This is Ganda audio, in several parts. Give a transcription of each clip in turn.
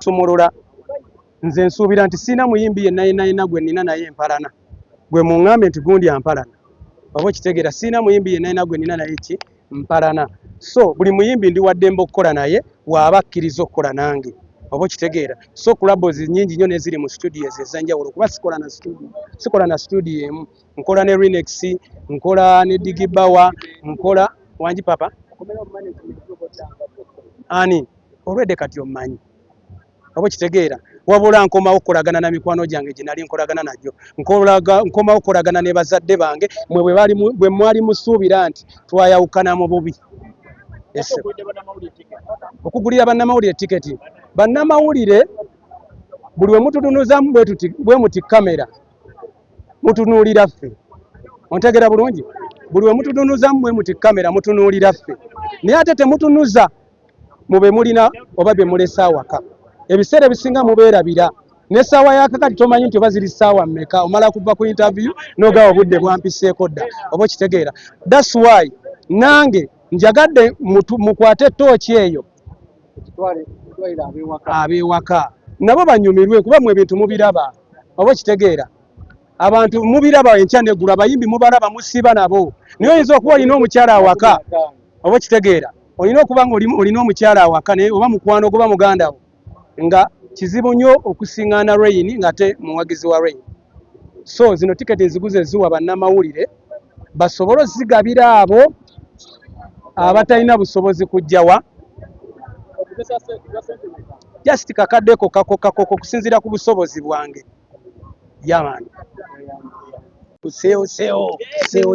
sumulula nze nsuubira nti sina muyimbi yenna gwe nina naye empalana gwe muŋŋambe nti gundi ampalana oba kitegeera sina muyimbi yenna gwe nina naye ki mpalana so buli muyimbi ndi waddembe okukola naye waaba akkiriza okukola nange oba kitegeera so clubs nyingi nnyo neziri mu studios ez'enjawulo kuba sikola na studio emu nkola ne Remix nkola ne Digibawa nkola wanji papa ani olwedde kati omanyi oba kitegeera wabula nkomawo okukolagana na mikwano gyange gye nali nkolagana najjo nkomawo okukolagana ne bazadde bange bwe mwali musuubira nti twayawukana mu bubi okugulira bannamawulire tiketi bannamawulire buli we mututunuzamu bwe muti kamera mutunuulira ffe ontegeera bulungi buli we mututunuzamu bwe muti kamera mutunuulira ffe naye ate temutunuza mube mulina oba bye mulesa awaka ebiseera ebisinga mubeerabira n'essaawa yakakati tomanyi nti oba ziri ssaawa mmeka omala kuva ku interview n'ogawa obudde bwampiseeko dda oba okitegeera that's why nange njagadde mukwate tooki eyo abeewaka nabo banyumirwe kuba mwe ebintu mubiraba oba okitegeera abantu mubiraba enkya neggulu abayimbi mubalaba musiba nabo naye oyinza okuba olina omukyala awaka oba okitegeera olina okuba nga olina omukyala awaka naye oba mukwano ogoba muganda wo nga kizibu nnyo okusiŋŋaana Rain nga te muwagizi wa Rain so zino tiketi nziguze ziwa bannamawulire basobole zigabira abo abatalina busobozi kujjawa just kakaddeko kako kusinziira ku busobozi bwange yamani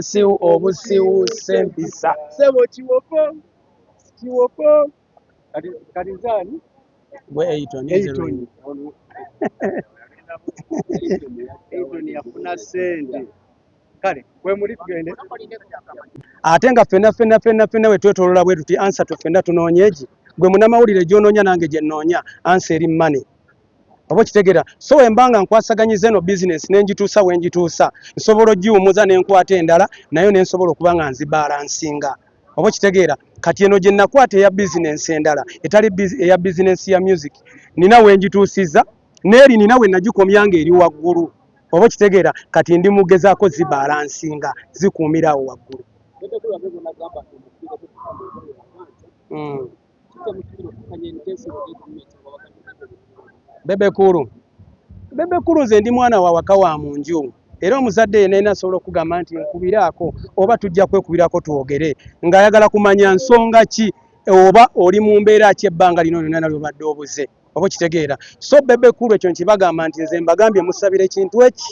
seo obusiwu sempisa sebo kiwoko kalizani bwe Eiton yafuna sente kale kwe muli tugende ate nga ffenna we twetolola bwe tuti ansa ffenna tunoonyeegi gwe munnamawulire gy'onoonya nange gye nnoonya ansa eri mane oba kitegeera so embanga nkwasaganyiza eno bizinesi n'engituusa we ngituusa nsobola ogiwumuza n'enkwata endala nayo ne nsobola okuba nga nzibalansinga oba kitegeera kati eno gye nakwata eya bizinesi endala etali eya bizinesi ya music nina we ngituusiza n'eri nina we nagikomyanga eri waggulu oba kitegeera kati ndi mugezaako zibalansinga zikuumirawo waggulu Bebe Kuru nze ndi mwana wa waka wa munju era omuzadde yenna asobola okugamba nti nkubiraako oba tujja kwekubirako twogere ng'ayagala kumanya nsonga ki oba oli mu mbeera ki ebbanga lino lyonna lyobadde obuze oba kitegeera so Bebe Kuru ekyo nkibagamba nti nze mbagambye musabire ekintu eki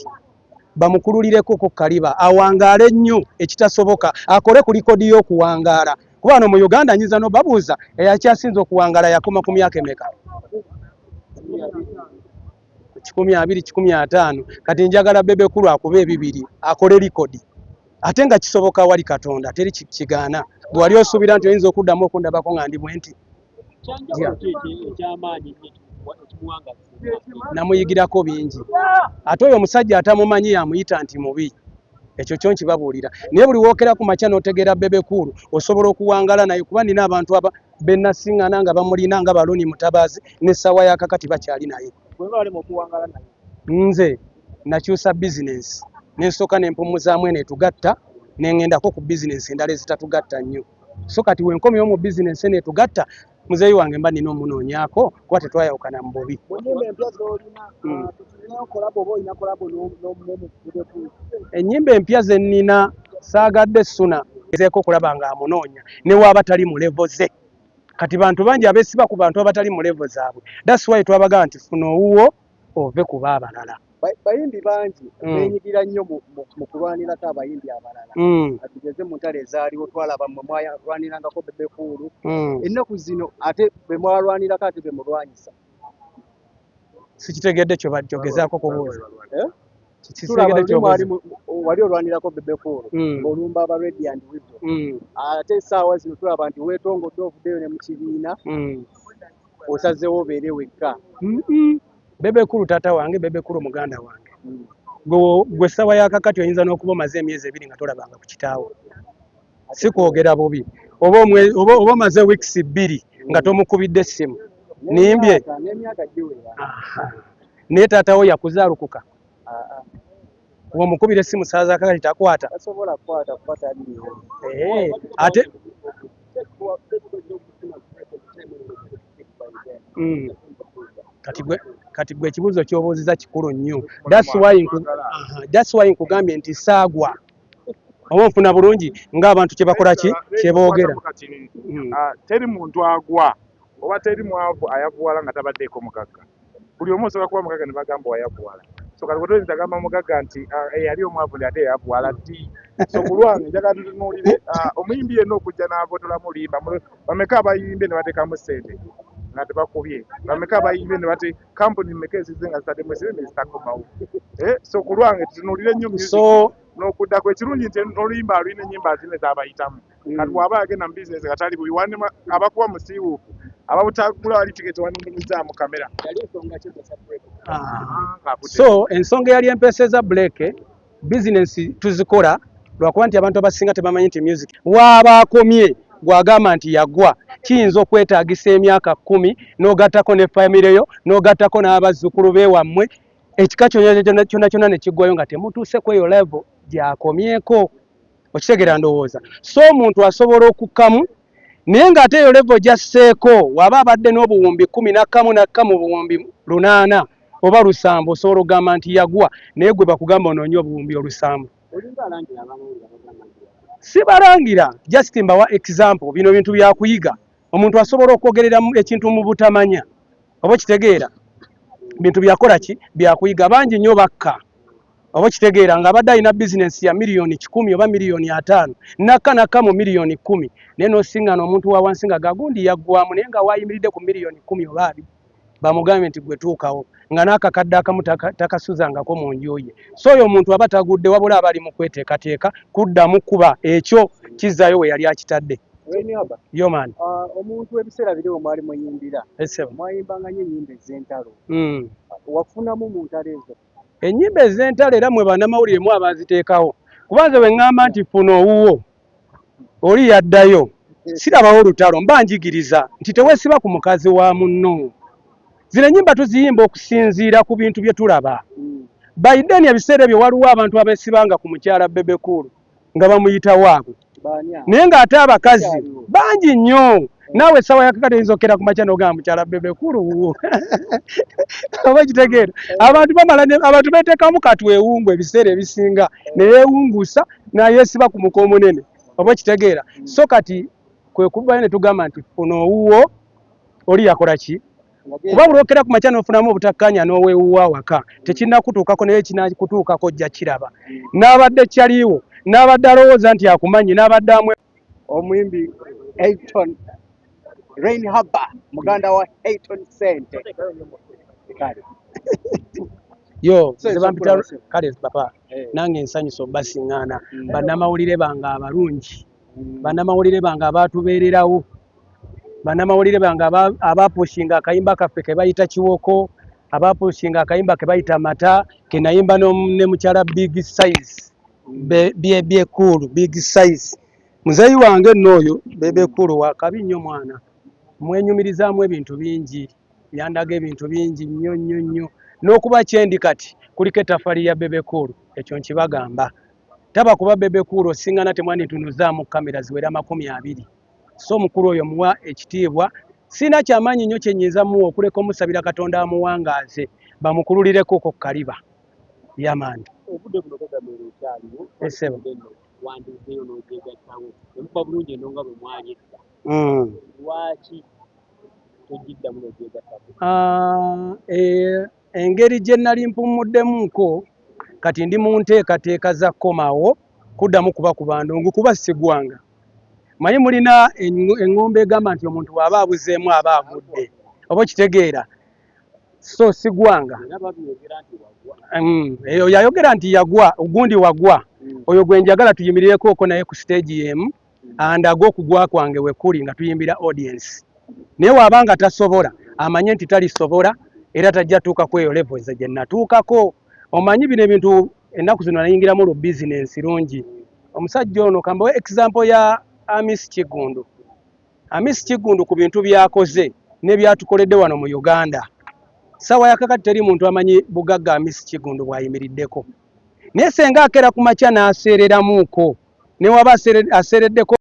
bamukululireko ku kaliba awangaale nnyo ekitasoboka akole ku likodi y'okuwangaala kuba wano mu Uganda nyiza n'obabuuza eyakyasinze okuwangaala yakoma ku myaka emeka 20-15 kati njagala Bebe Kuru akube ebibiri akole likodi ate nga kisoboka wali Katonda teri kigaana bwe wali osuubira nti oyinza okuddamu okundabako nga ndi bwenti namuyigirako bingi ate oyo omusajja atamumanyi yamuyita nti mubi ekyo kyo nkibabuulira naye buli wookera ku makya n'otegeera Bebe Kuru osobola okuwangala naye kuba nina abantu aba bennasiŋŋana nga bamulina nga Baloni Mutabaazi n'essaawa yakakati bakyali naye nze nakyusa bizinensi nensooka nempumuzaamu eno etugatta nengendako ku bizinensi endala ezitatugatta nnyo so kati wenkomyewo mu bizinensi eno etugatta muzeeyi wange mba nina omunoonyaako kuba tetwayawukana mu bubi ennyimba empya ze nnina saagadde Suna ezeeko okulaba nga amunoonya ne waaba tali mu levo ze kati bantu bangi abeesiba ku bantu abatali mu levo zaabwe that's why twabagamba nti funa owuwo ove kuba abalala bayimbi bangi benyigira nnyo mu kulwanirako abayimbi abalala atugeze mu ntalo ezaaliwo twalaba mmwe mwalwanirangako Bebe Kuru ennaku zino ate be mwalwanirako ate be mulwanyisa sikitegedde kyo bajjogezaako kubuuza wali olwanirako Bebe Kuru olumba aba Radiant Widow ate essaawa zino tulaba nti weetongodde ovuddeyo ne mu kibiina osazeewo obeere wekka Bebe Kuru taata wange Bebe Kuru muganda wange gwe ssaawa yakakati oyinza n'okuba omaze emyezi 2 nga tolabanga ku kitaawo si kwogera bubi oba omaze wiiki 2 nga tomukubidde essimu nimbye n'emyaka giwera. naye taata wo yakuzaalukuka womukubira essimu saaza kakati takwata tasobola kukwata kuba taliyo. ate kati gwe ekibuuzo ky'obuuziza kikulu nnyo. That's why nkugambye nti saagwa oba nfuna bulungi ng'abantu kye bakola ki kye boogera. Teri muntu agwa oba teri mwavu ayavuwala nga tabaddeeko mugagga. Buli omu osobola kuba mugagga ne bagamba wayavuwala. So kati bwe agamba mugagga nti yali omwavu ndi ate yavuwala ddi. So ku lwange njagala tutunuulire omuyimbi yenna okujja n'avotola mulimba bameka abayimbye ne bateekamu ssente nga tebakubye, bameka abayimbye ne bate kampuni mmeka ezizze nga zitaddemu ssente ne zitakomawo. So ku lwange tutunuulire nnyo n'okuddako ekirungi nti oluyimba aluyina ennyimba zine z'abayitamu. Kati bw'aba agenda mu bizinesi nga tali bubi wanema abakuba musiiwuufu ababutagula wali tiketi wanimuzaamu kamera. So ensonga eyali empeeseza break bizinesi tuzikola lwakuba nti abantu abasinga tebamanyi nti music waaba akomye gwagamba nti yagwa kiyinza okwetaagisa emyaka 10 n'ogattako ne famire yo n'ogattako n'abazzukulu beewammwe ekika kyonna ne kiggwayo nga temutuuse ku eyo level gyakomyeko. Okitegeera ndowooza. So omuntu asobola okukkamu naye ng'ate eyo level gyasseeko waba abadde n'obuwumbi 11 nakka mu buwumbi 8 oba 7 osobola okugamba nti yagwa naye gwe bakugamba onoonye obuwumbi 7. Sibalangira just mbawa example bino bintu byakuyiga. Omuntu asobola okwogerera ekintu mu butamanya oba kitegeera bintu byakola ki byakuyiga bangi nnyo bakka oba kitegeera nga abadde alina bizinesi ya miliyoni 10 oba miliyoni 5 nakka mu miliyoni 10 naye n'osingana omuntu wa wansi nga gagundi yaggwamu naye nga waayimiridde ku miliyoni 10 oba 2 bamugambye nti gwe tuukawo nga n'akakadde akamu takasuzangako mu nju ye. So oyo omuntu aba tagudde wabula aba ali mu kweteekateeka kuddamu kuba ekyo kizzaayo we yali akitadde. Yo man. Omuntu ebiseera biri omwali muyimbira mwayimbanga nnyo ennyimba ez'entalo. Wafunamu mu ntalo ezo? Ennyimba ez'entalo era mwe bannamawulire mu abaziteekawo kubanze bwe ŋŋamba nti funa owuwo oli yaddayo sirabawo olutalo mba njigiriza nti teweesiba ku mukazi wa munno. Zino ennyimba tuziyimba okusinziira ku bintu bye tulaba. Biden ebiseera ebyo waliwo abantu abeesibanga ku mukyala Bebe Cool nga bamuyita waabwe naye ng'ate abakazi bangi nnyo. Naawe essaawa yakakati oyinza okera ku makya n'ogamba mukyala Bebe Cool wuwo oba kitegeera abantu beeteekamu katwewungu ebiseera ebisinga ne yeewunguusa n'ayeesiba ku muko omunene oba kitegeera. So kati kwe kuvayo ne tugamba nti funa owuwo oli yakola ki kuba bulokera ku makya n'ofunamu obutakkaanya n'oweewuwa waka tekinnakutuukako naye kinakutuukako ojja kiraba. N'abadde kyaliwo n'abadde alowooza nti akumanyi n'abadde amwe. Omuyimbi Elton Rain Haba muganda wa Elton Sente yo zebampita kale papa nange ensanyuso basiŋŋaana bannamawulire bange abalungi bannamawulire bange abaatubeererawo bannamawulire bange abapushinga akayimba kaffe ke bayita Kiwoko abapushinga akayimba ke bayita Mata ke nayimba ne mukyala Big Size Bebe Cool Big Size muzeyi wange n'oyo Bebe Cool wakabi nnyo mwana mwenyumirizaamu ebintu bingi yandaga ebintu bingi nnyo n'okuba kyendi kati kuliko ettafali ya Bebe Cool ekyo nkibagamba taba kuba Bebe Cool osingana temwani tunuzaamu kamera ziwera 20. So mukulu oyo muwa ekitiibwa sina kyamaanyi nnyo kye nnyinza muwa okuleka omusabira Katonda amuwangaaze bamukululireko ku kaliba yamaani. Obudde buno bagameera ekyaliwo wandizeeyo n'ogyegattawo emuba bulungi eno nga bwe mwali edda lwaki tojiddamu n'ogyegattawo? Engeri gye nali mpumuddemuko kati ndi mu nteekateeka za komawo kuddamu kuba ku bandongo kuba sigwanga. Manyi mulina eŋŋombe egamba nti omuntu bw'aba abuzeemu aba agudde oba kitegeera. So sigwanga eyo yayogera nti yagwa ogundi wagwa oyo gwe njagala tuyimirireko naye ku stage yemu andaga okugwa kwange we kuli nga tuyimbira audience naye waabanga tasobola amanye nti talisobola era tajja tuuka ku eyo level ze gye natuukako. Omanyi bino ebintu ennaku zino nayingiramu lu bizinensi lungi. Omusajja ono kambawe example ya Amis Kigundu. Amis Kigundu ku bintu byakoze ne byatukoledde wano mu Uganda. Sawa yakakati teri muntu amanyi bugagga Miss Kigundu bwayimiriddeko. Naye senga akera ku makya n'aseereramuuko ne waba aseereddeko